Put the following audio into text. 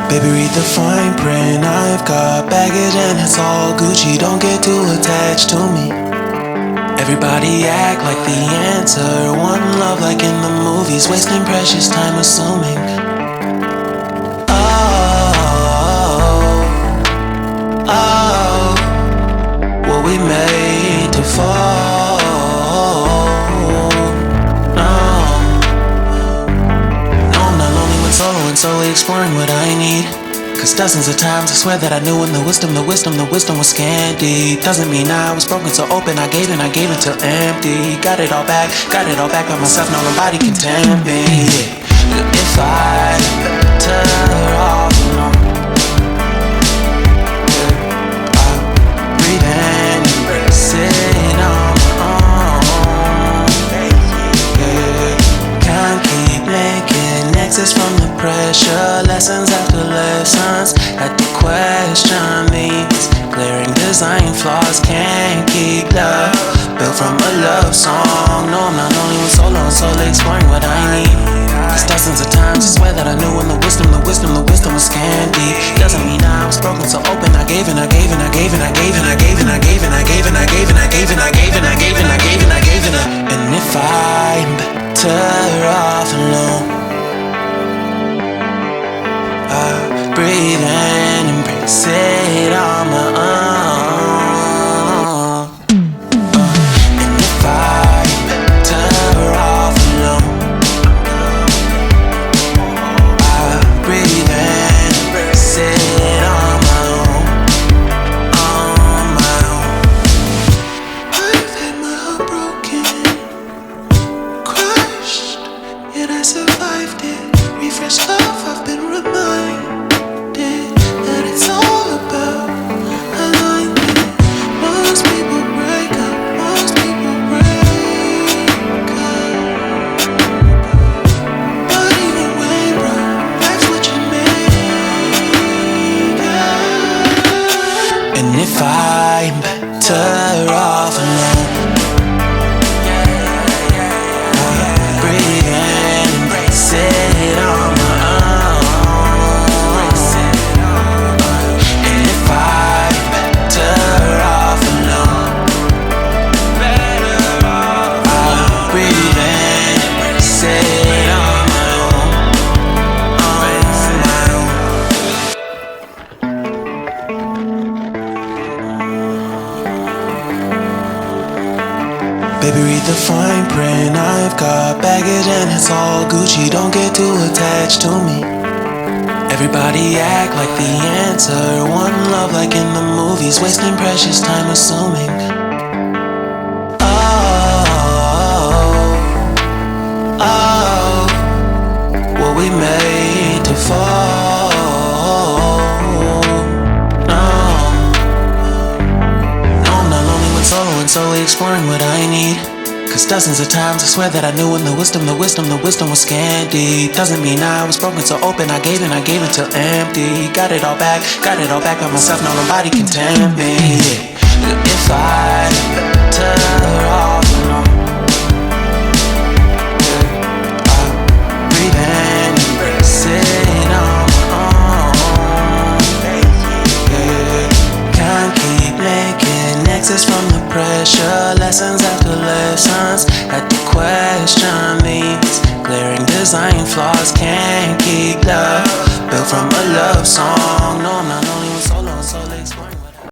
Baby, read the fine print. I've got baggage and it's all Gucci. Don't get too attached to me. Everybody act like the answer. One love like in the movies. Wasting precious time assuming. Oh, were we made to fall? Solo and solely exploring what I need. Cause dozens of times I swear that I knew when the wisdom was scanty. Doesn't mean I was broken so open, I gave it till empty. Got it all back by myself, no nobody can tempt me. If I better off alone, I'll breathe and embrace it on my own. Can't keep making exits from the pressure. Lessons after lessons, had to question these glaring design flaws. Can't keep love built from a love song. No, I'm not only with solo and solely exploring what I need. Cause dozens of times I swear that I knew when the wisdom was scanty. Doesn't mean I was broken so open, I gave it. And if I'm better off alone, I breathe and embrace it on my own. And if I'm better off alone, I breathe and embrace it on my own. I've had my heart broken, crushed, yet I survived it. Refreshed love, I've been reminded that it's all about alignment. Most people break up. But even when broke, that's what you make up. And if I'm better off alone, breathe and embrace it on my own. And if I'm better off alone, I'll breathe and embrace it on my own. Baby, read the fine print. I've got baggage and it's all Gucci. Don't get too attached to me. Everybody act like the answer. One love like in the movies. Wasting precious time assuming. Oh, were we made to fall? No, I'm not lonely when solo and solely exploring what I need. Cause dozens of times I swear that I knew when the wisdom was scanty. Doesn't mean I was broken so open, I gave it till empty. Got it all back by myself, no nobody can tempt me. If I better off alone, I'll breathe and embrace it on my own. Can't keep making exits from the pressure. Lessons after lessons, had to question these glaring design flaws. Can't keep love built from a love song.